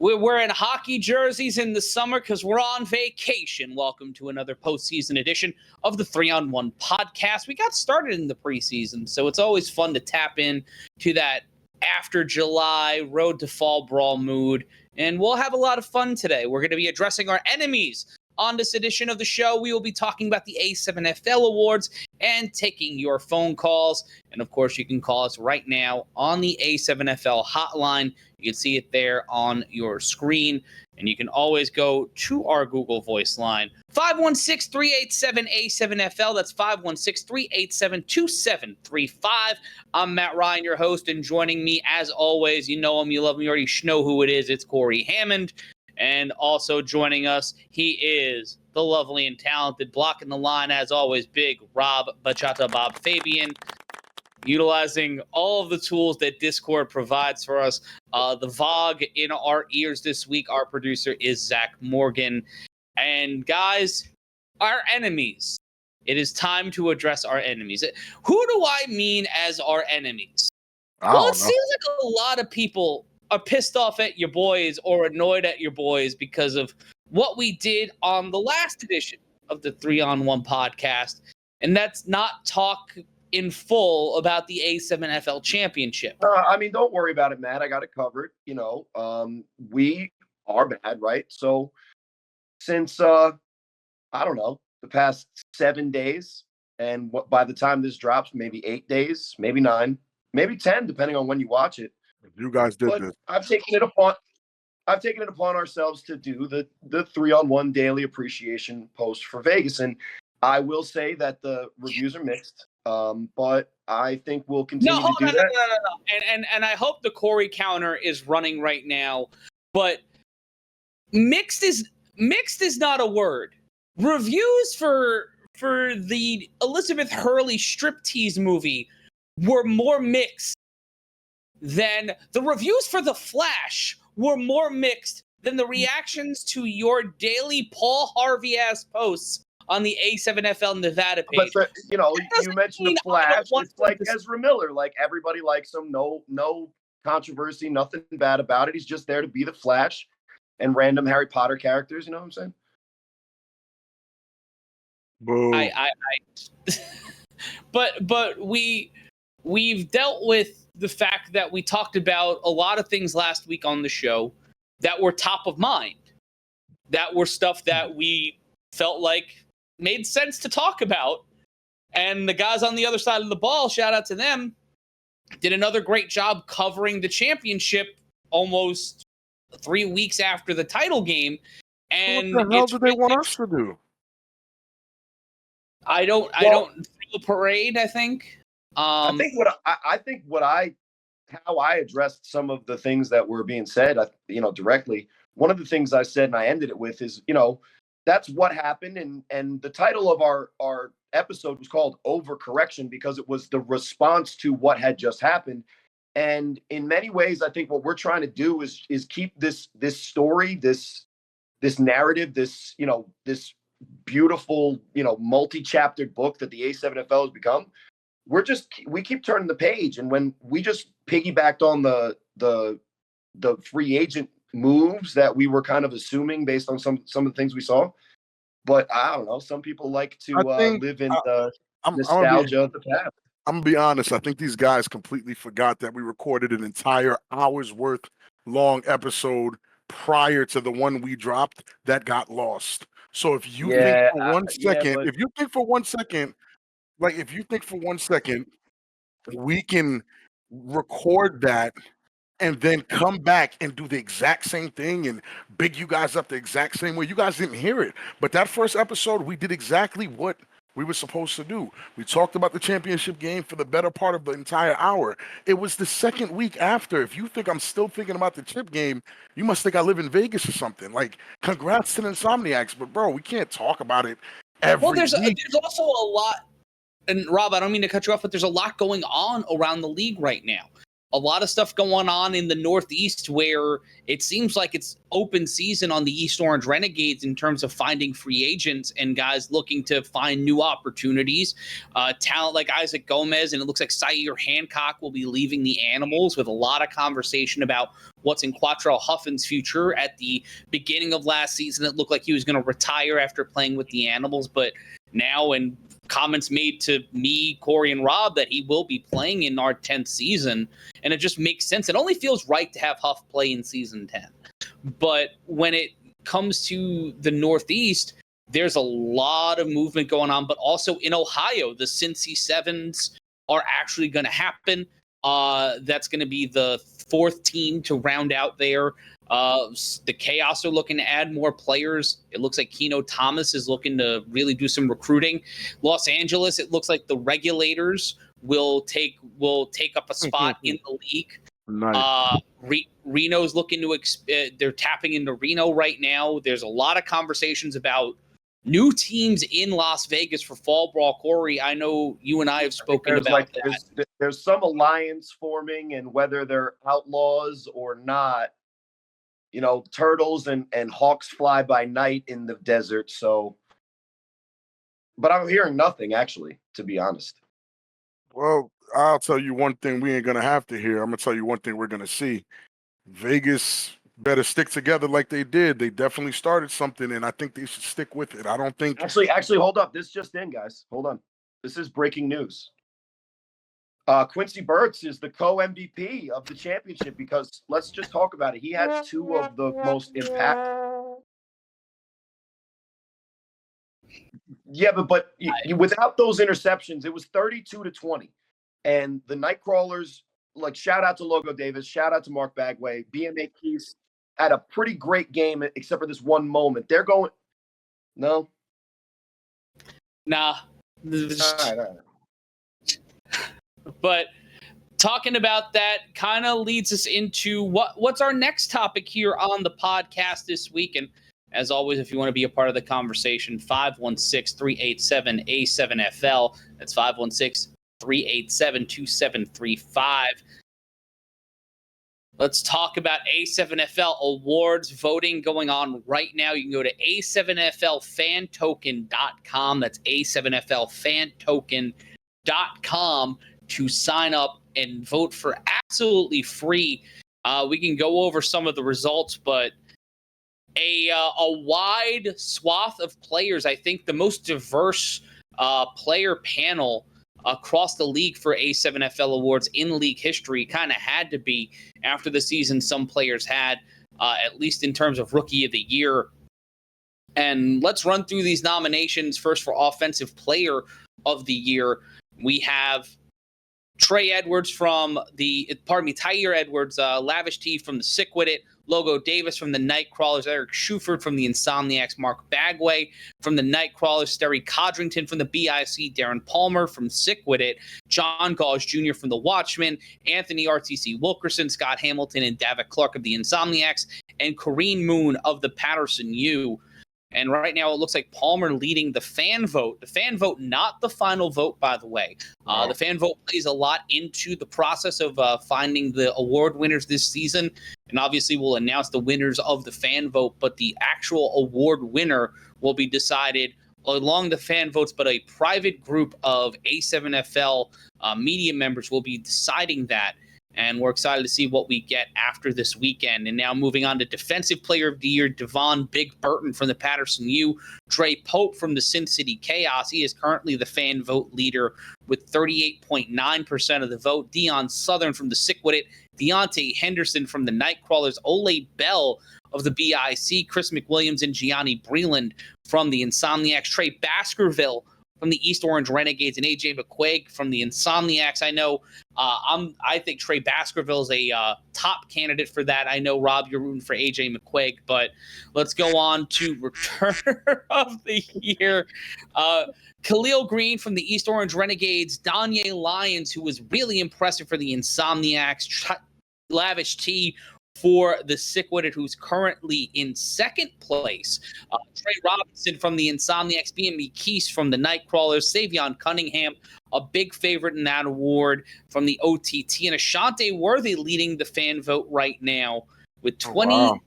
We're wearing hockey jerseys in the summer because we're on vacation. Welcome to another postseason edition of the 3-on-1 podcast. We got started in the preseason, so it's always fun to tap in to that after July road to fall brawl mood. And we'll have a lot of fun today. We're going to be addressing our enemies. On this edition of the show, we will be talking about the A7FL Awards and taking your phone calls. And of course, you can call us right now on the A7FL hotline. You can see it there on your screen. And you can always go to our Google Voice line, 516-387-A7FL. That's 516-387-2735. I'm Matt Ryan, your host, and joining me, as always, you know him, you love him, you already know who it is. It's Cory Hammond. And also joining us, he is the lovely and talented, blocking the line, as always, big Rob Bachata Bob Fabien, utilizing all of the tools that Discord provides for us. The VOG in our ears this week, our producer is Zach Morgan. And guys, our enemies. It is time to address our enemies. Who do I mean as our enemies? Well, it seems like a lot of people are pissed off at your boys or annoyed at your boys because of what we did on the last edition of the 3-on-1 podcast. And that's not talk in full about the A7FL championship. I mean, don't worry about it, Matt. I got it covered. You know, we are bad, right? So since, I don't know, the past 7 days, and by the time this drops, maybe 8 days, maybe 9, maybe 10, depending on when you watch it. You guys did this. I've taken it upon ourselves to do the 3-on-1 daily appreciation post for Vegas, and I will say that the reviews are mixed. But I think we'll continue to do that. No. And I hope the Cory counter is running right now. But mixed is not a word. Reviews for the Elizabeth Hurley striptease movie were more mixed than the reviews for The Flash were more mixed than the reactions to your daily Paul Harvey-ass posts on the A7FL Nevada page. But, you mentioned The Flash. It's like Ezra Miller. Like, everybody likes him. No controversy, nothing bad about it. He's just there to be The Flash and random Harry Potter characters. You know what I'm saying? Boo. But we've dealt with the fact that we talked about a lot of things last week on the show that were top of mind, that were stuff that we felt like made sense to talk about. And the guys on the other side of the ball, shout out to them, did another great job covering the championship almost 3 weeks after the title game. And what the hell do they want us to do? I don't feel a parade, I think. I think how I addressed some of the things that were being said, directly. One of the things I said, and I ended it with, is, that's what happened. And the title of our episode was called Overcorrection because it was the response to what had just happened. And in many ways, I think what we're trying to do is keep this story, this narrative, this beautiful, multi-chaptered book that the A7FL has become. We keep turning the page, and when we just piggybacked on the free agent moves that we were kind of assuming based on some of the things we saw, but I don't know. Some people like to live in the nostalgia of the past. I'm gonna be honest. I think these guys completely forgot that we recorded an entire hour's worth long episode prior to the one we dropped that got lost. So if you think for 1 second, if you think for 1 second, we can record that and then come back and do the exact same thing and big you guys up the exact same way. You guys didn't hear it. But that first episode, we did exactly what we were supposed to do. We talked about the championship game for the better part of the entire hour. It was the second week after. If you think I'm still thinking about the chip game, you must think I live in Vegas or something. Like, congrats to the Insomniacs. But, bro, we can't talk about it every week. There's also a lot. And Rob, I don't mean to cut you off, but there's a lot going on around the league right now. a lot of stuff going on in the Northeast where it seems like it's open season on the East Orange Renegades in terms of finding free agents and guys looking to find new opportunities. Talent like Isaac Gomez, and it looks like Sayer Hancock will be leaving the Animals, with a lot of conversation about what's in Quattrell Huffin's future. At the beginning of last season, it looked like he was going to retire after playing with the Animals, but now, and comments made to me, Corey, and Rob that he will be playing in our 10th season, and it just makes sense. It only feels right to have Huff play in season 10. But when it comes to the Northeast, there's a lot of movement going on, but also in Ohio, the Cincy Sevens are actually going to happen. That's going to be the 4th team to round out there. The Chaos are looking to add more players. It looks like Keno Thomas is looking to really do some recruiting. Los Angeles, it looks like the Regulators will take up a spot in the league. Nice. Reno's looking to they're tapping into Reno right now. There's a lot of conversations about new teams in Las Vegas for fall brawl. Corey, I know you and I have spoken about that. There's some alliance forming, and whether they're outlaws or not, you know, turtles and hawks fly by night in the desert. So, but I'm hearing nothing, actually, to be honest. Well, I'll tell you one thing we ain't going to have to hear. I'm going to tell you one thing we're going to see. Vegas better stick together like they did. They definitely started something, and I think they should stick with it. I don't think... Actually, hold up. This just in, guys. Hold on. This is breaking news. Quincy Burtz is the co-MVP of the championship, because let's just talk about it. He has 2 of the most impact. Yeah, but without those interceptions, it was 32-20. And the Nightcrawlers, like, shout out to Logo Davis, shout out to Mark Bagway. BMA Keys had a pretty great game, except for this one moment. They're going, no? Nah. All right. But talking about that kind of leads us into what's our next topic here on the podcast this week. And as always, if you want to be a part of the conversation, 516-387-A7FL. That's 516-387-2735. Let's talk about A7FL Awards voting going on right now. You can go to A7FLFantoken.com. That's A7FLFantoken.com to sign up and vote for absolutely free. We can go over some of the results, but a wide swath of players. I think the most diverse player panel across the league for A7FL Awards in league history kind of had to be after the season some players had, at least in terms of Rookie of the Year. And let's run through these nominations. First, for Offensive Player of the Year, we have Tyre Edwards, Lavish T from the Sick With It, Logo Davis from the Nightcrawlers, Eric Schuford from the Insomniacs, Mark Bagway from the Nightcrawlers, Sterry Codrington from the BIC, Darren Palmer from Sick With It, John Gauge Jr. from the Watchmen, Anthony RTC Wilkerson, Scott Hamilton, and Davitt Clark of the Insomniacs, and Corrine Moon of the Patterson U. And right now, it looks like Palmer leading the fan vote. The fan vote, not the final vote, by the way. The fan vote plays a lot into the process of finding the award winners this season. And obviously, we'll announce the winners of the fan vote. But the actual award winner will be decided along the fan votes. But a private group of A7FL media members will be deciding that. And we're excited to see what we get after this weekend. And now moving on to Defensive Player of the Year, Devon Big Burton from the Patterson U, Dre Pope from the Sin City Chaos. He is currently the fan vote leader with 38.9% of the vote. Dion Southern from the Sick With It, Deontay Henderson from the Nightcrawlers, Ole Bell of the BIC, Chris McWilliams and Gianni Breland from the Insomniacs, Trey Baskerville from the East Orange Renegades, and AJ McQuaig from the Insomniacs. I know I think Trey Baskerville is a top candidate for that. I know, Rob, you're rooting for AJ McQuaig, but let's go on to Returner of the Year. Khalil Green from the East Orange Renegades, Danye Lyons, who was really impressive for the Insomniacs, Lavish T for the Sick-Witted, who's currently in second place. Trey Robinson from the Insomniacs, BME Keese from the Nightcrawlers, Savion Cunningham, a big favorite in that award from the OTT, and Ashante Worthy leading the fan vote right now with 28%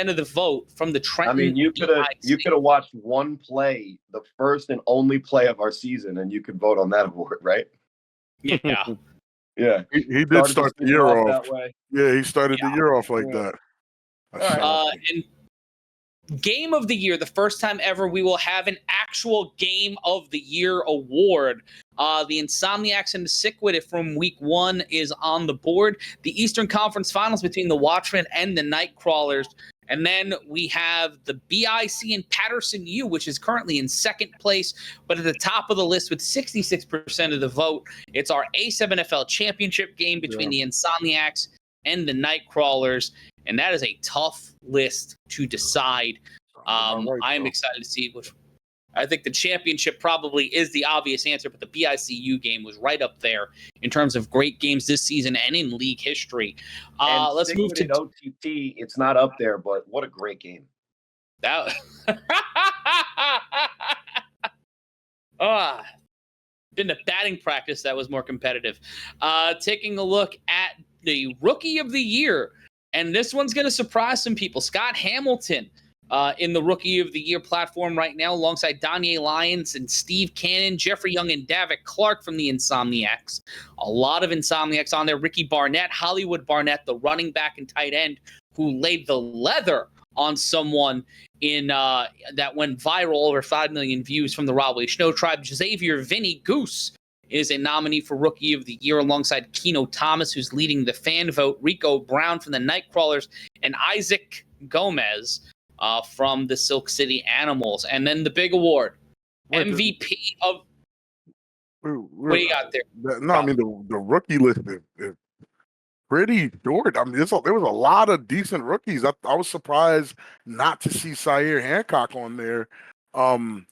of the vote from the Trenton. I mean, you could have watched one play, the first and only play of our season, and you could vote on that award, right? Yeah. Yeah. He did start the year off that way. Yeah, he started the year off like that. And Game of the Year, the first time ever we will have an actual Game of the Year award. The Insomniacs and the Sick-Witted from week 1 is on the board. The Eastern Conference Finals between the Watchmen and the Nightcrawlers. And then we have the BIC and Patterson U, which is currently in second place, but at the top of the list with 66% of the vote. It's our A7FL championship game between the Insomniacs and the Nightcrawlers. And that is a tough list to decide. I am excited to see which. I think the championship probably is the obvious answer, but the BICU game was right up there in terms of great games this season and in league history. Let's move to OTT. It's not up there, but what a great game. That been a batting practice that was more competitive. Taking a look at the Rookie of the Year, and this one's going to surprise some people. Scott Hamilton. In the Rookie of the Year platform right now, alongside Danye Lyons and Steve Cannon, Jeffrey Young, and Davik Clark from the Insomniacs. A lot of Insomniacs on there. Ricky Barnett, Hollywood Barnett, the running back and tight end who laid the leather on someone in that went viral, over 5 million views from the Rahway Snow Tribe. Xavier Vinny Goose is a nominee for Rookie of the Year alongside Keno Thomas, who's leading the fan vote. Rico Brown from the Nightcrawlers, and Isaac Gomez from the Silk City Animals. And then the big award, MVP of... What do you got there? I mean, the rookie list is pretty short. I mean, there was a lot of decent rookies. I was surprised not to see Syer Hancock on there.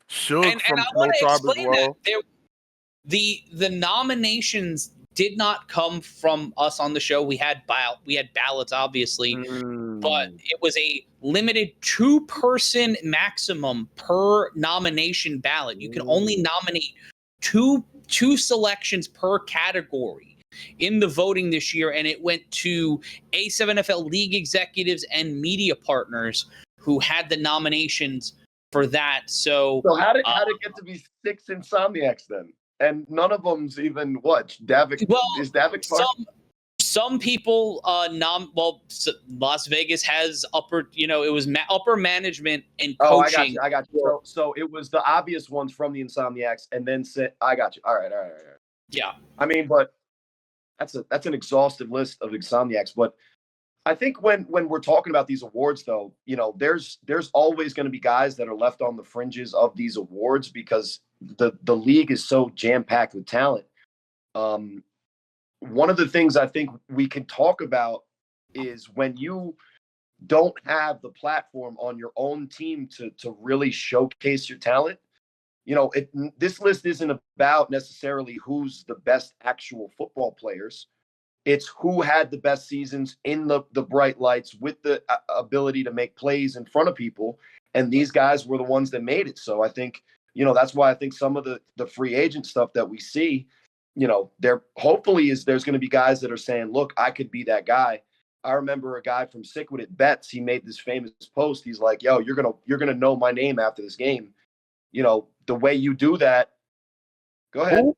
Should and I want to explain that. The nominations did not come from us on the show. We had ballots, obviously, but it was a limited 2-person maximum per nomination ballot. You can only nominate two selections per category in the voting this year, and it went to A7FL league executives and media partners who had the nominations for that. So how did it get to be 6 Insomniacs then? And none of them's even Davik. Well, is Davik part? Some people Las Vegas has upper, it was upper management and coaching. I got you. So it was the obvious ones from the Insomniacs, and then I got you. All right. Yeah. I mean, but that's an exhaustive list of Insomniacs. But I think when we're talking about these awards, though, there's always going to be guys that are left on the fringes of these awards because the league is so jam-packed with talent. One of the things I think we can talk about is when you don't have the platform on your own team to really showcase your talent. This list isn't about necessarily who's the best actual football players. It's who had the best seasons in the bright lights with the ability to make plays in front of people. And these guys were the ones that made it. So I think, that's why I think some of the free agent stuff that we see, there's going to be guys that are saying, look, I could be that guy. I remember a guy from Sick-Witted Bets. He made this famous post. He's like, yo, you're going to know my name after this game. The way you do that. Go ahead. Who?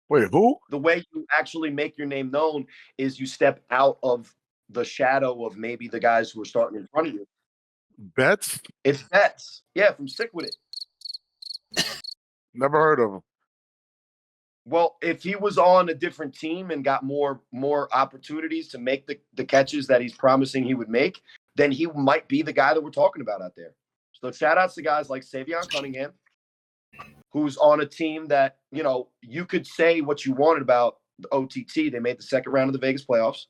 Wait, who? The way you actually make your name known is you step out of the shadow of maybe the guys who are starting in front of you. Bets? It's Bets. Yeah, from Sick-Witted. Never heard of him. Well, if he was on a different team and got more opportunities to make the catches that he's promising he would make, then he might be the guy that we're talking about out there. So shout outs to guys like Savion Cunningham, who's on a team that, you could say what you wanted about the OTT. They made the second round of the Vegas playoffs,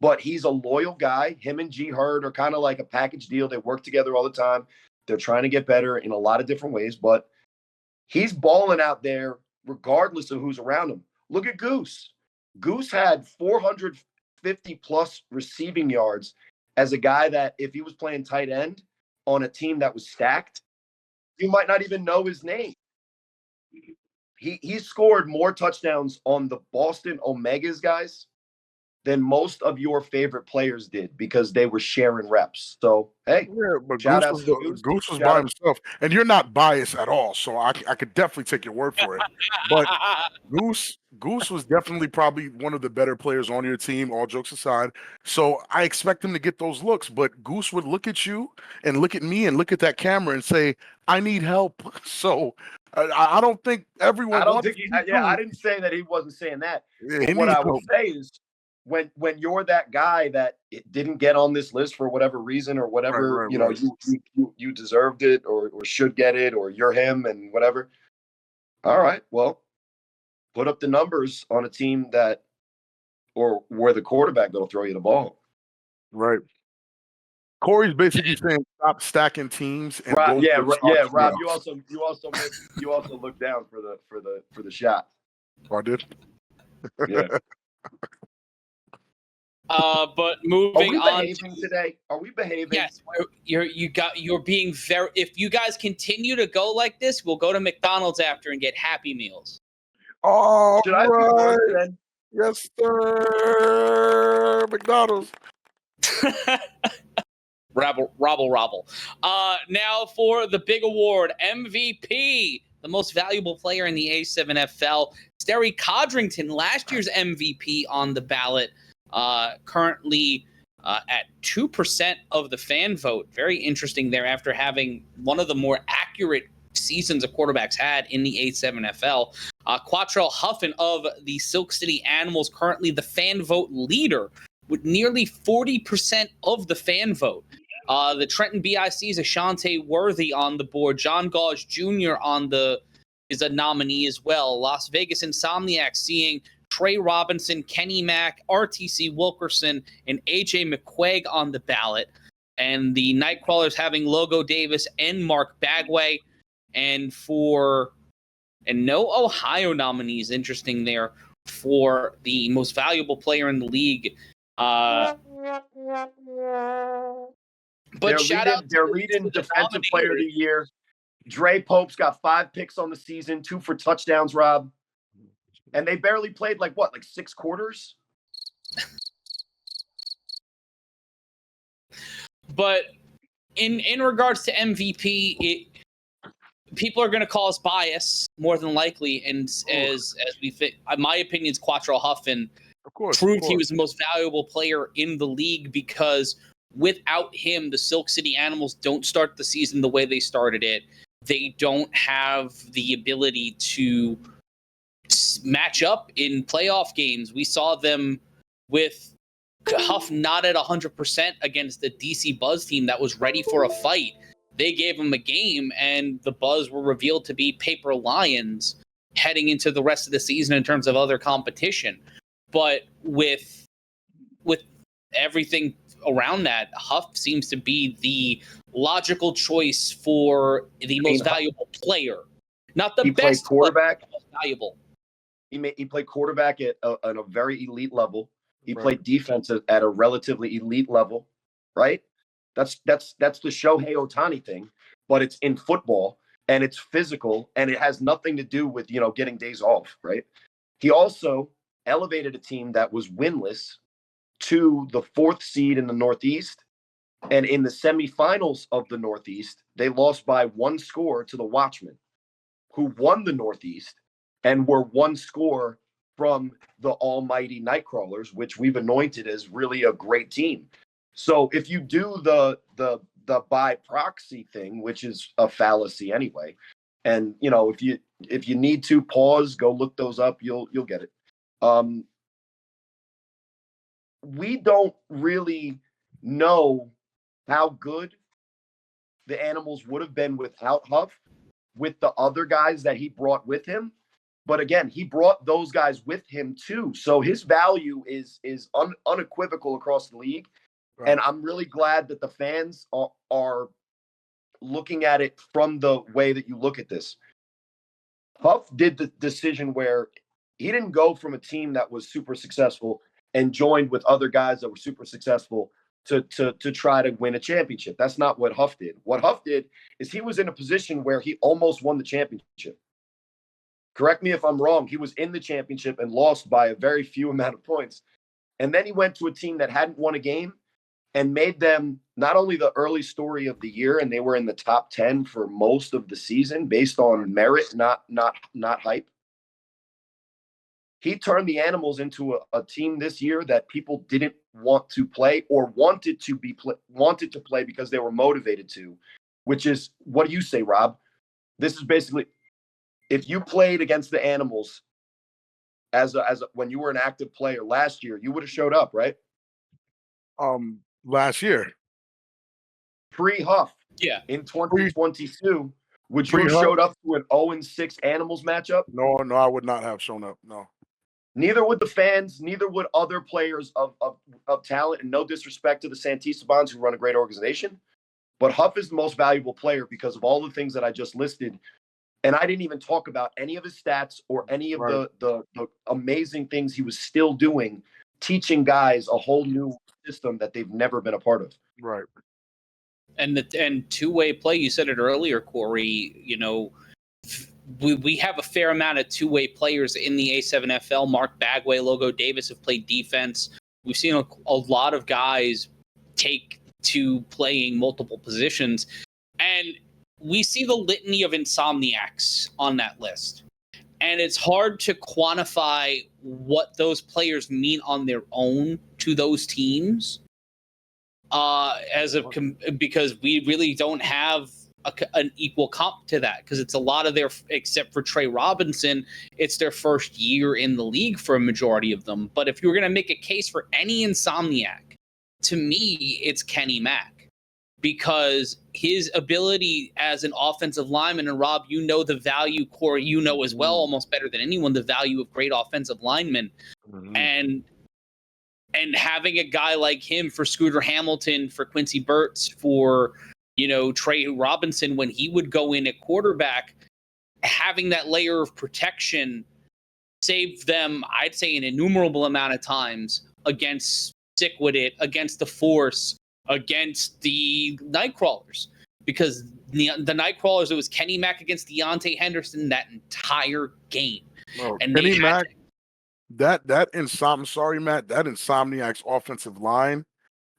but he's a loyal guy. Him and G Hurd are kind of like a package deal. They work together all the time. They're trying to get better in a lot of different ways, but he's balling out there regardless of who's around him. Look at Goose. Goose had 450 50 plus receiving yards as a guy that if he was playing tight end on a team that was stacked, you might not even know his name. He scored more touchdowns on the Boston Omegas, guys, than most of your favorite players did because they were sharing reps. So, hey, Yeah, but shout Goose out was, to Goose. Goose was Shout by out- himself, and you're not biased at all, so I could definitely take your word for it. But Goose was definitely probably one of the better players on your team, all jokes aside. So I expect him to get those looks, but Goose would look at you and look at me and look at that camera and say, "I need help." So I don't think everyone I don't wants think he, to be yeah, I Goose. didn't say that he wasn't saying that. Yeah, But he what needs I would help. say is when you're that guy that it didn't get on this list for whatever reason or whatever, Right. you deserved it or should get it or you're him and whatever. All right, well, put up the numbers on a team that or where the quarterback that'll throw you the ball. Right. Corey's basically saying stop stacking teams and Rob, go yeah, for the yeah, starting Rob. playoffs. You also looked down for the shot. Oh, I did. Yeah. But Are moving we on. behaving today? Are we behaving? Yes, you're being very. If you guys continue to go like this, we'll go to McDonald's after and get Happy Meals. All Should I be right. worse then? Yes, sir. McDonald's. Robble. Now for the big award, MVP, the most valuable player in the A7FL. Sterry Codrington, last year's MVP on the ballot, currently at 2% of the fan vote. Very interesting there after having one of the more accurate seasons a quarterback's had in the A7FL. Quattrell Huffin of the Silk City Animals, currently the fan vote leader with nearly 40% of the fan vote. The Trenton BIC's Ashante Worthy on the board. John Gauge Jr. is a nominee as well. Las Vegas Insomniacs seeing Trey Robinson, Kenny Mack, RTC Wilkerson, and AJ McQuaig on the ballot. And the Nightcrawlers having Logo Davis and Mark Bagway. And no Ohio nominees, interesting there, for the most valuable player in the league. But shout out They're leading to the defensive player of the nominators. year. Dre Pope's got 5 picks on the season, 2 for touchdowns, Rob. And they barely played like 6 quarters? But in regards to MVP, people are going to call us bias more than likely, and as we think, my opinion is Quattrell Huffin proved he was the most valuable player in the league because without him, the Silk City Animals don't start the season the way they started it. They don't have the ability to match up in playoff games. We saw them with Huff not at 100% against the DC Buzz team that was ready for a fight. They gave him a game, and the Buzz were revealed to be paper lions heading into the rest of the season in terms of other competition. But with everything around that, Huff seems to be the logical choice for the most valuable player. Not the best quarterback, but the most valuable. He played quarterback at a very elite level. He played defense at a relatively elite level, right? That's the Shohei Ohtani thing, but it's in football and it's physical and it has nothing to do with, getting days off, right? He also elevated a team that was winless to the 4th seed in the Northeast. And in the semifinals of the Northeast, they lost by 1 score to the Watchmen, who won the Northeast and were 1 score from the almighty Nightcrawlers, which we've anointed as really a great team. So if you do the by proxy thing, which is a fallacy anyway, and if you need to pause, go look those up, you'll get it. We don't really know how good the Animals would have been without Huff, with the other guys that he brought with him. But again, he brought those guys with him too. So his value is unequivocal across the league. Right. And I'm really glad that the fans are looking at it from the way that you look at this. Huff did the decision where he didn't go from a team that was super successful and joined with other guys that were super successful to try to win a championship. That's not what Huff did. What Huff did is he was in a position where he almost won the championship. Correct me if I'm wrong. He was in the championship and lost by a very few amount of points. And then he went to a team that hadn't won a game and made them not only the early story of the year, and they were in the top 10 for most of the season based on merit, not hype. He turned the Animals into a team this year that people didn't want to play or wanted to play because they were motivated to, which is, what do you say, Rob? This is basically, if you played against the Animals when you were an active player last year, you would have showed up, right? Last year, pre-Huff, Yeah. in 2022, would you have showed up to an 0-6 Animals matchup? No, I would not have shown up. No. Neither would the fans. Neither would other players of talent. And no disrespect to the Santisabons, who run a great organization, but Huff is the most valuable player because of all the things that I just listed. And I didn't even talk about any of his stats or any of the amazing things he was still doing, teaching guys a whole new system that they've never been a part of. Right. And two-way play, you said it earlier, Corey, we have a fair amount of two-way players in the A7FL. Mark Bagway, Logo Davis have played defense. We've seen a lot of guys take to playing multiple positions. And we see the litany of insomniacs on that list. And it's hard to quantify what those players mean on their own to those teams, because we really don't have an equal comp to that, because it's a lot of their, except for Trey Robinson, it's their first year in the league for a majority of them. But if you were going to make a case for any insomniac, to me, it's Kenny Mack. Because his ability as an offensive lineman, and Rob, you know the value, Corey, you know as well, almost better than anyone, the value of great offensive linemen. Mm-hmm. And having a guy like him for Scooter Hamilton, for Quincy Burts, for, Trey Robinson, when he would go in at quarterback, having that layer of protection saved them, I'd say, an innumerable amount of times against Sick With It, against the Force, against the Nightcrawlers, because the Nightcrawlers, it was Kenny Mack against Deontay Henderson that entire game. Oh, and Kenny Mack, I'm sorry, Matt, that Insomniac's offensive line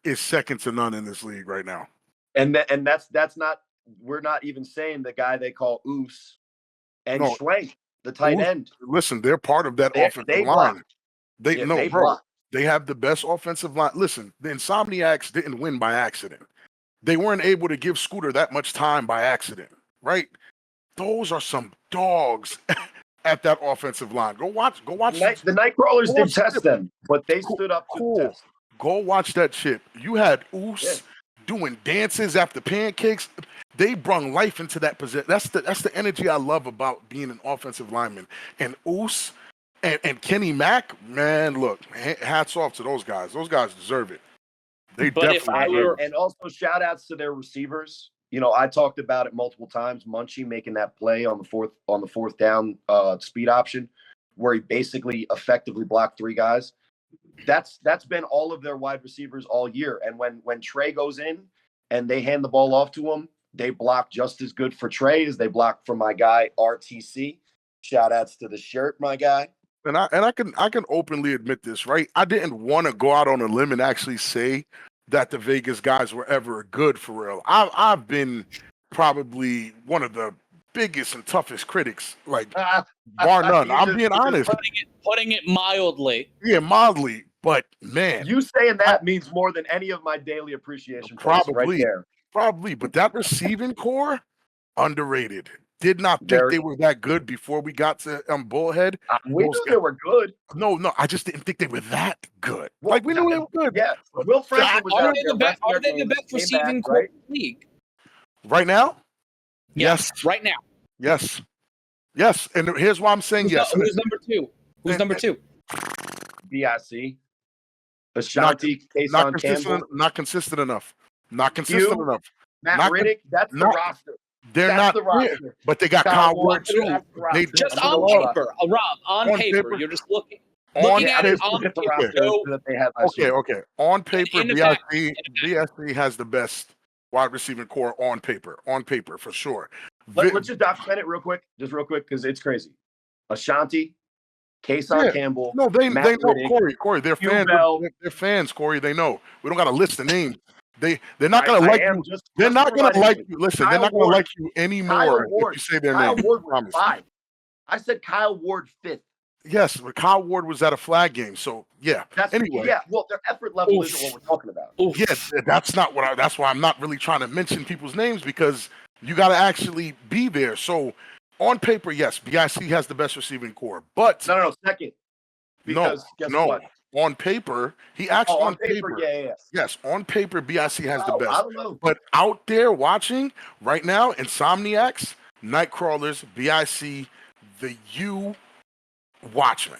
is second to none in this league right now. And that's not, we're not even saying the guy they call Oos and Schwenk, the tight end. Listen, they're part of that offensive line. They block. They have the best offensive line. Listen, the Insomniacs didn't win by accident. They weren't able to give Scooter that much time by accident, right? Those are some dogs at that offensive line. Go watch. The Nightcrawlers did test them, but they stood up to the test. Go watch that shit. You had Oos doing dances after pancakes. They brung life into that position. That's the energy I love about being an offensive lineman. And Oos and Kenny Mack, man, look, hats off to those guys. Those guys deserve it. They definitely deserve it. And also shout outs to their receivers. I talked about it multiple times. Munchie making that play on the fourth down speed option, where he basically effectively blocked three guys. That's been all of their wide receivers all year. And when Trey goes in and they hand the ball off to him, they block just as good for Trey as they block for my guy RTC. Shout outs to the shirt, my guy. And I can openly admit this, right? I didn't want to go out on a limb and actually say that the Vegas guys were ever good for real. I've been probably one of the biggest and toughest critics, like bar none. I'm being honest. Putting it mildly. Yeah, mildly. But man, you saying that means more than any of my daily appreciation. Probably, right there. Probably. But that receiving core, underrated. Did not think they were that good before we got to Bullhead. We knew they were good. No, I just didn't think they were that good. Well, we knew they were good. Yeah, Will Franklin was are they the best receiving core in the league right now? Yes. Right now. Yes. And here's why I'm saying yes. Who's number two? Who's number two? BIC. Ashanti. Not consistent enough. Not consistent enough. Matt Riddick. That's the roster. They're not the roster. But they got Kyle Ward too. Just on paper, Rob. On paper, you're just looking. Looking at it Just on look at the paper, roster that they had last year. Okay. On paper, in fact, BSC has the best wide receiving core on paper. On paper, for sure. Let's just document it real quick, because it's crazy. Ashanti, Kason Campbell, No, they Matt know Riddick, Corey. They're Hugh fans. Bell. They're fans, Corey. They know. We don't got to list the names. They're not gonna like you. They're Just not gonna reminding like you. you. Listen, Kyle they're not gonna Ward, like you anymore if you say their Kyle name. Ward I was promise. 5. I said Kyle Ward 5th. Yes, but Kyle Ward was at a flag game, so yeah. Anyway, well, their effort level isn't what we're talking about. Yeah, that's not what. That's why I'm not really trying to mention people's names, because you got to actually be there. So on paper, yes, BIC has the best receiving core, but no, second. Because guess what? On paper, he actually on paper. Yeah. Yes, on paper, BIC has the best. I don't know. But out there watching right now, Insomniacs, Nightcrawlers, BIC, the U Watchmen.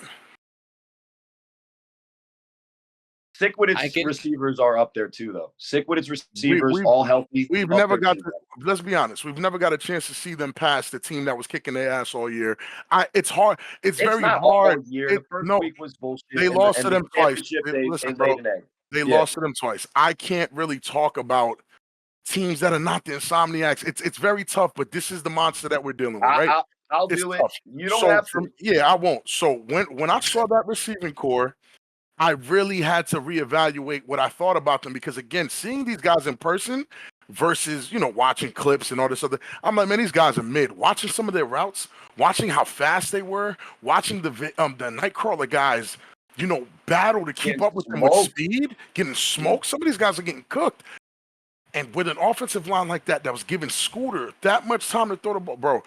Sickwit's receivers are up there too, though. Sickwit's receivers all healthy. We've never got to. Let's be honest. We've never got a chance to see them pass the team that was kicking their ass all year. It's hard. It's very not hard. All year. The first week was bullshit. They lost to them twice. Listen, bro. They lost to them twice. I can't really talk about teams that are not the Insomniacs. It's very tough, but this is the monster that we're dealing with, right? I'll do it. You don't have to. Yeah, I won't. So when I saw that receiving core, I really had to reevaluate what I thought about them, because again, seeing these guys in person versus, watching clips and all this other, I'm like, man, these guys are mid. Watching some of their routes, watching how fast they were, watching the Nightcrawler guys, battle to keep up with them with speed, getting smoked. Some of these guys are getting cooked. And with an offensive line like that was giving Scooter that much time to throw the ball, bro,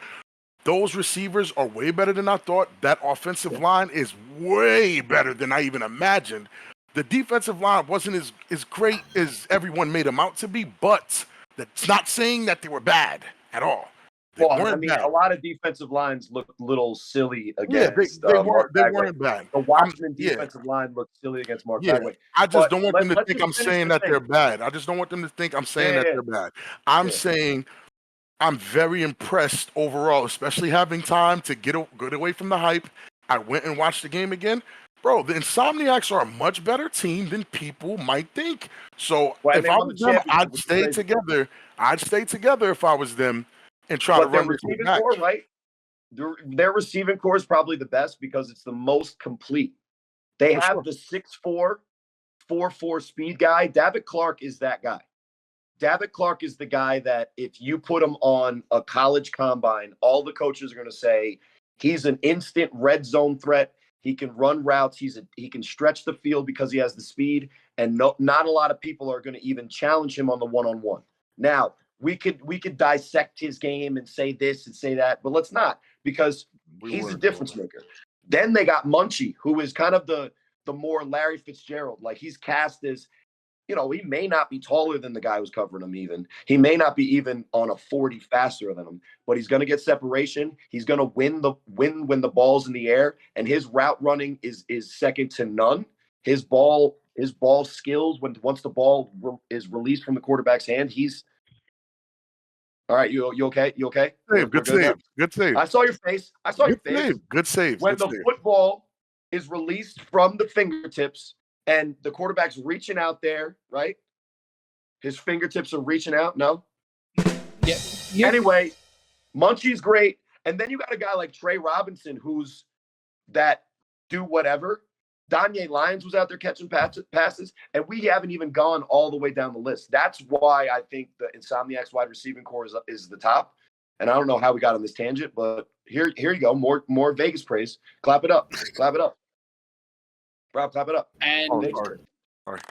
those receivers are way better than I thought. That offensive line is way better than I even imagined. The defensive line wasn't as great as everyone made them out to be, but that's not saying that they were bad at all. A lot of defensive lines looked a little silly against they weren't bad. The Watchmen defensive line looked silly against Mark Bagway. I just don't want them to think I'm saying that they're bad. I just don't want them to think I'm saying that they're bad. I'm saying I'm very impressed overall, especially having time to get away from the hype. I went and watched the game again. Bro, the Insomniacs are a much better team than people might think. So if I was them, I'd stay together. I'd stay together if I was them and try to run this receiving back. core, right? Their receiving core is probably the best because it's the most complete. They have the 6'4", 4'4" speed guy. David Clark is that guy. David Clark is the guy that if you put him on a college combine, all the coaches are going to say he's an instant red zone threat. He can run routes. He can stretch the field because he has the speed, and not a lot of people are going to even challenge him on the one-on-one. Now, we could dissect his game and say this and say that, but let's not, because he's a difference maker. Then they got Munchie, who is kind of the more Larry Fitzgerald. Like, he's cast as, he may not be taller than the guy who's covering him even. He may not be even on a 40 faster than him, but he's going to get separation. He's going to win when the ball's in the air, and his route running is second to none. His ball skills, once the ball is released from the quarterback's hand, he's all right. You okay? You okay? Good save. I saw your face. Good save. When the football is released from the fingertips, and the quarterback's reaching out there, right? His fingertips are reaching out. No? Yeah. Anyway, Munchie's great. And then you got a guy like Trey Robinson, who's that do whatever. Danye Lyons was out there catching passes, and we haven't even gone all the way down the list. That's why I think the Insomniacs wide receiving core is the top. And I don't know how we got on this tangent, but here you go. More Vegas praise. Clap it up. Clap it up. Rob, clap it up. And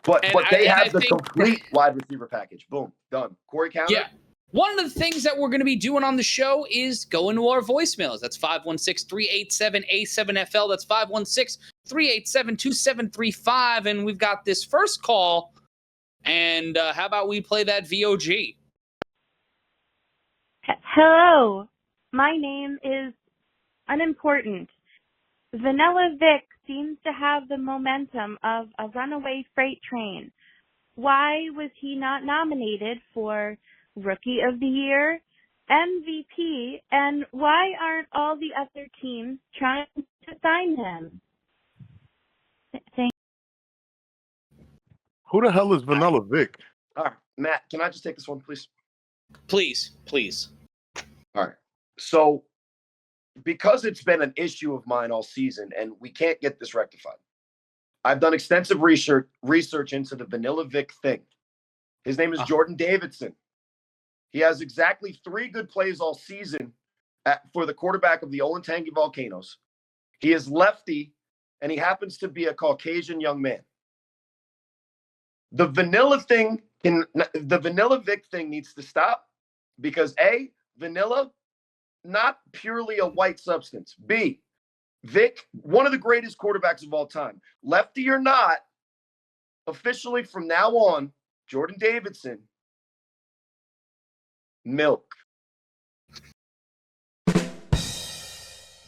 but they have the complete wide receiver package. Boom, done. Cory Hammond. Yeah. One of the things that we're going to be doing on the show is go into our voicemails. That's 516-387-A7FL. That's 516-387-2735. And we've got this first call. And how about we play that VOG? Hello. My name is unimportant. Vanilla Vic seems to have the momentum of a runaway freight train. Why was he not nominated for Rookie of the Year, MVP, and why aren't all the other teams trying to sign him? Who the hell is Vanilla Vic? All right, Matt, can I just take this one, please? Please, please. All right. So, because it's been an issue of mine all season, and we can't get this rectified, I've done extensive research into the Vanilla Vic thing. His name is Jordan Davidson. He has exactly 3 good plays all season for the quarterback of the Olentangy Volcanoes. He is lefty, and he happens to be a Caucasian young man. The Vanilla Vic thing needs to stop because A, vanilla, not purely a white substance. B, Vic, one of the greatest quarterbacks of all time. Lefty or not, officially from now on, Jordan Davidson, milk.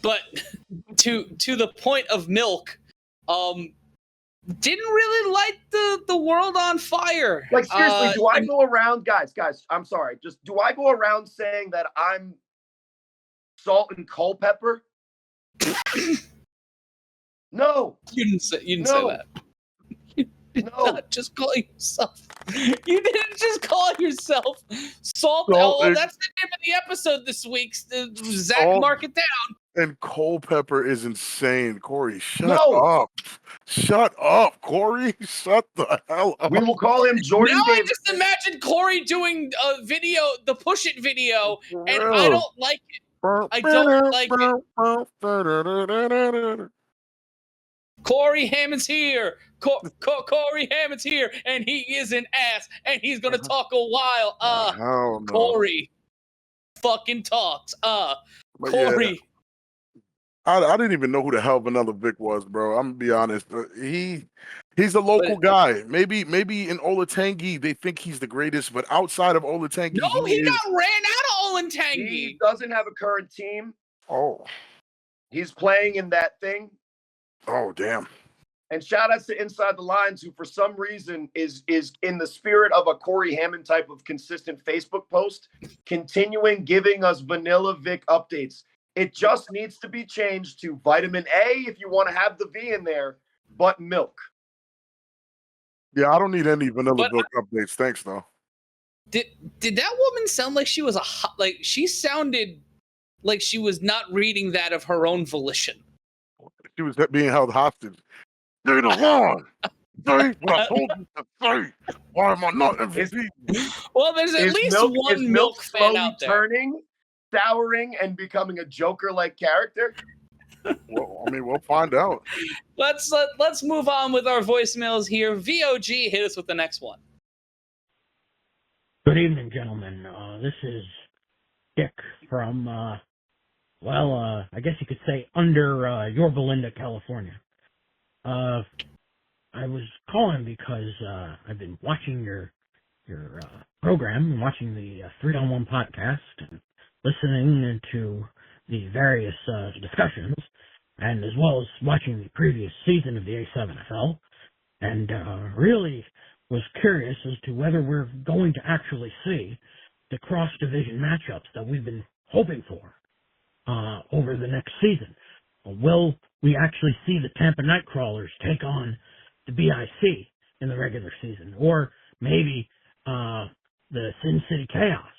But to the point of milk, didn't really light the world on fire. Like, seriously, do I go around, guys, I'm sorry, just do I go around saying that I'm salt and Culpepper? No. You didn't say that. You did not just call yourself. You didn't just call yourself Salt. Oh, that's the name of the episode this week. Zach, mark it down. And Culpepper is insane. Cory, shut up. Shut up, Cory. Shut the hell up. We will call him Jordan Now Davidson. I just imagine Cory doing a video, the Push It video, and I don't like it. I don't like it. Cory Hammond's here. Cory Hammond's here, and he is an ass, and he's gonna talk a while. No. Cory fucking talks. Cory. Yeah, I didn't even know who the hell Vanilla Vic was, bro. I'm gonna be honest. He's a local guy. Maybe in Olentangy they think he's the greatest, but outside of Olentangy, no, he got ran out of Olentangy. He doesn't have a current team. Oh, he's playing in that thing. Oh, damn. And shout outs to Inside the Lines, who for some reason is in the spirit of a Cory Hammond type of consistent Facebook post, continuing giving us Vanilla Vic updates. It just needs to be changed to vitamin A if you want to have the V in there, but milk. Yeah, I don't need any Vanilla Vic updates. Thanks, though. Did that woman sound like she was she sounded like she was not reading that of her own volition? She was being held hostage. Say the line. Say what I told you to say. Why am I not MVP? Well, there's at least one milk fan out there. Turning, souring, and becoming a Joker-like character. Well, I mean, we'll find out. Let's move on with our voicemails here. VOG, hit us with the next one. Good evening, gentlemen. This is Dick from, I guess you could say under Yorba Linda, California. I was calling because I've been watching your program, watching the 3-on-1 podcast, and listening to the various discussions, and as well as watching the previous season of the A7FL, and really was curious as to whether we're going to actually see the cross-division matchups that we've been hoping for over the next season. Will we actually see the Tampa Nightcrawlers take on the BIC in the regular season? Or maybe the Sin City Chaos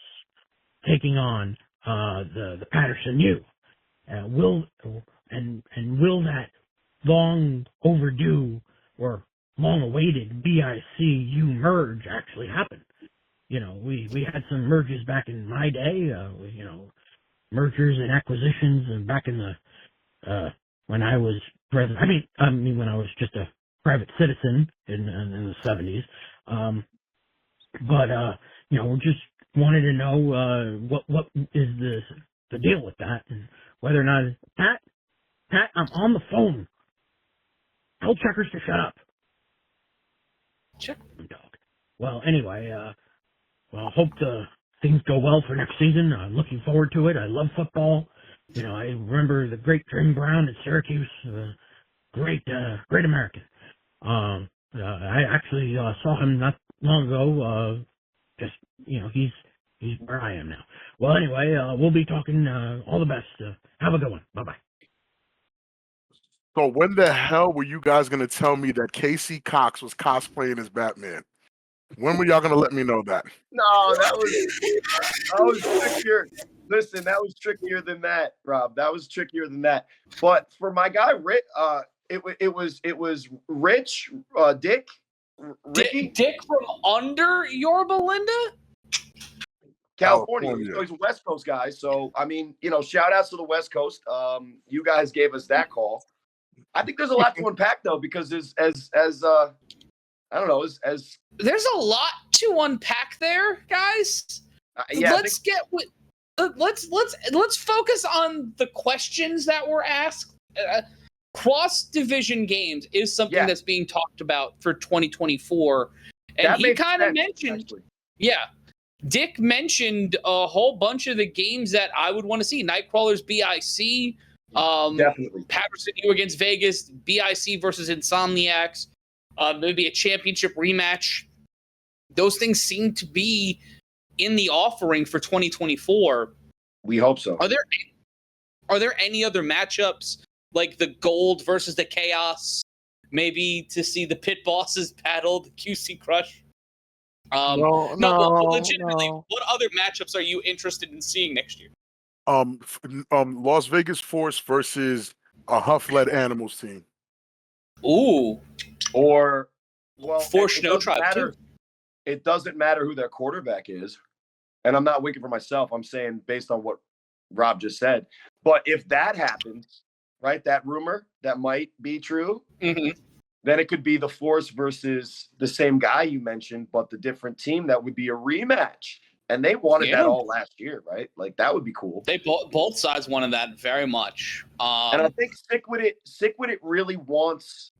taking on the Patterson U? Will that long overdue or long awaited BICU merge actually happen? You know, we had some merges back in my day, mergers and acquisitions, and back in the when I was president. I mean when I was just a private citizen in the 70s. We just wanted to know what is the deal with that, and whether or not Pat, I'm on the phone. Tell Checkers to shut up. Check. Dog. Well, anyway, hope things go well for next season. I'm looking forward to it. I love football. You know, I remember the great Jim Brown at Syracuse. Great American. I actually saw him not long ago. He's where I am now. Well, anyway, we'll be talking. All the best. Have a good one. Bye-bye. So when the hell were you guys gonna tell me that Casey Cox was cosplaying as Batman? When were y'all gonna let me know that? No, that was trickier. Listen, that was trickier than that, Rob. That was trickier than that. But for my guy, it was Rich, Ricky, Dick from under Yorba Linda? California. California. So he's a West Coast guy. So I mean, shout outs to the West Coast. You guys gave us that call. I think there's a lot to unpack though, because as I don't know, as there's a lot to unpack there, guys. yeah, let's focus on the questions that were asked. Cross division games is something that's being talked about for 2024, and he kind of mentioned, actually. Yeah, Dick mentioned a whole bunch of the games that I would want to see. Nightcrawlers BIC, definitely. Patterson U against Vegas, BIC versus Insomniacs, maybe a championship rematch. Those things seem to be in the offering for 2024. We hope so. Are there any other matchups like the Gold versus the Chaos? Maybe to see the Pit Bosses battle, the QC Crush. But legitimately, what other matchups are you interested in seeing next year? Las Vegas Force versus a Huff-led Animals team. Ooh. Or Force Snow Tribe too. It doesn't matter who their quarterback is. And I'm not winking for myself. I'm saying based on what Rob just said. But if that happens, right, that rumor that might be true, then it could be the Force versus the same guy you mentioned, but the different team. That would be a rematch. And they wanted that all last year, right? Like, that would be cool. They both sides wanted that very much. And I think Sick With It really wants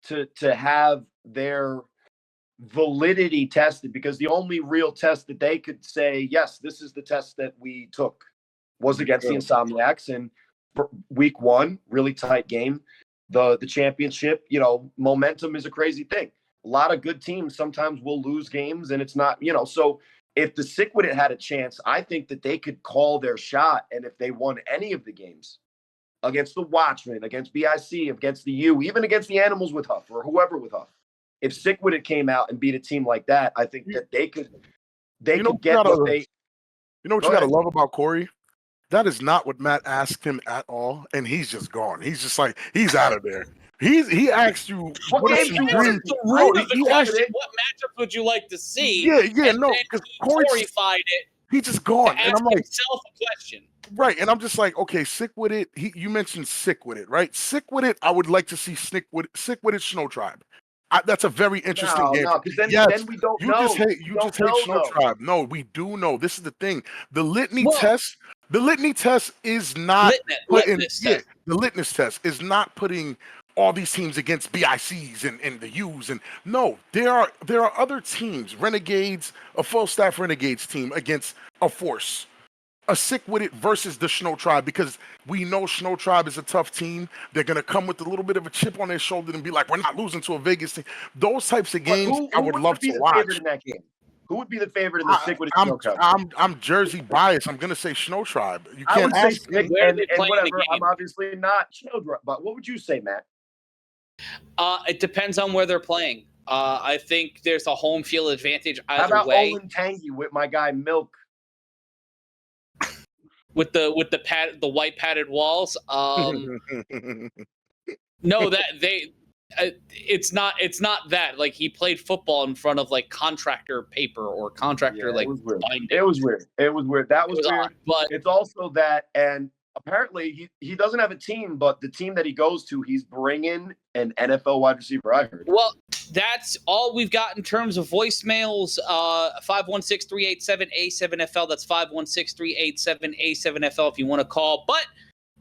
to have their validity tested, because the only real test that they could say, yes, this is the test that we took, was against the Insomniacs. And week 1, really tight game. The championship, momentum is a crazy thing. A lot of good teams sometimes will lose games, and it's not, so if the Sick With It had a chance, I think that they could call their shot. And if they won any of the games against the Watchmen, against BIC, against the U, even against the Animals with Huff or whoever with Huff, if Sick With It came out and beat a team like that, I think that they could get what they. You know what you got to love about Cory? That is not what Matt asked him at all, and he's just gone. He's just like, he's out of there. He asked you what asked you what matchup would you like to see? Yeah, no, because Cory clarified it. He just gone, and I'm like, himself a question. Right, and I'm just like, okay, Sick With It. You mentioned Sick With It, right? Sick With It. I would like to see Sick With It Snow Tribe. That's a very interesting game. No, because then we don't know. You just hate Snow Tribe. No, we do know. This is the thing. The litany test. The litany test is not the litmus test is not putting all these teams against BICs and the U's, and no, there are other teams, Renegades, a full staff Renegades team against a Force, a Sick With It versus the Snow Tribe, because we know Snow Tribe is a tough team. They're gonna come with a little bit of a chip on their shoulder and be like, we're not losing to a Vegas team. Those types of games I would love to watch. In that game? Who would be the favorite in the Sick With It Snow Tribe? I'm Jersey biased. I'm gonna say Snow Tribe. You can't I would ask say Sick and whatever. I'm obviously not Snow Tribe, but what would you say, Matt? It depends on where they're playing. I think there's a home field advantage either way. How about way. Olentangy with my guy Milk? With the white padded walls. No, that they. It's not that. Like, he played football in front of like contractor paper or contractor It was weird. That was weird. That was weird. Odd, but it's also that, and apparently he doesn't have a team, but the team that he goes to, he's bringing an NFL wide receiver, I heard. Well, that's all we've got in terms of voicemails. 516-387-A7FL. That's 516-387-A7FL if you want to call. But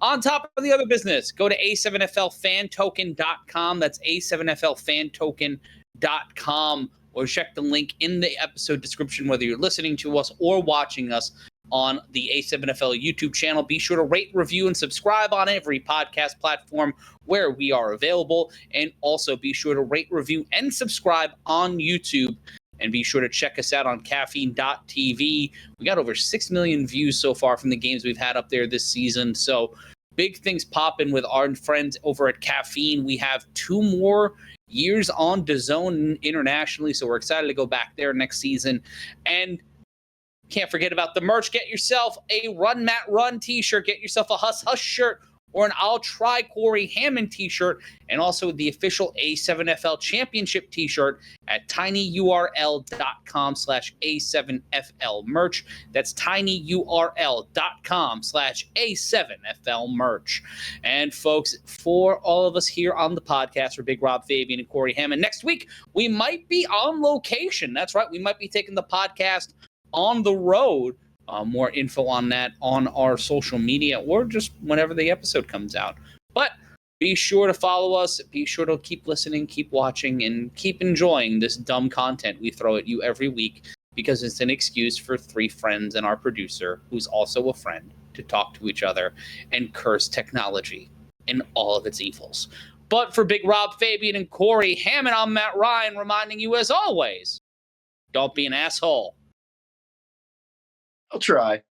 on top of the other business, go to A7FLFantoken.com. That's A7FLFantoken.com. Or check the link in the episode description, whether you're listening to us or watching us on the A7FL YouTube channel. Be sure to rate, review, and subscribe on every podcast platform where we are available. And also be sure to rate, review, and subscribe on YouTube. And be sure to check us out on caffeine.tv. We got over 6 million views so far from the games we've had up there this season. So big things popping with our friends over at Caffeine. We have 2 more years on DAZN internationally, so we're excited to go back there next season. And can't forget about the merch. Get yourself a Run Matt Run t-shirt. Get yourself a Huss Huss shirt or an I'll Try Cory Hammond t-shirt, and also the official A7FL Championship t-shirt at tinyurl.com/A7FL merch. That's tinyurl.com/A7FL merch. And folks, for all of us here on the podcast, for Big Rob, Fabien, and Cory Hammond, next week we might be on location. That's right, we might be taking the podcast on the road. More info on that on our social media or just whenever the episode comes out. But be sure to follow us. Be sure to keep listening, keep watching, and keep enjoying this dumb content we throw at you every week, because it's an excuse for 3 friends and our producer, who's also a friend, to talk to each other and curse technology and all of its evils. But for Big Rob, Fabien, and Cory Hammond, I'm Matt Ryan, reminding you as always, don't be an asshole. I'll try.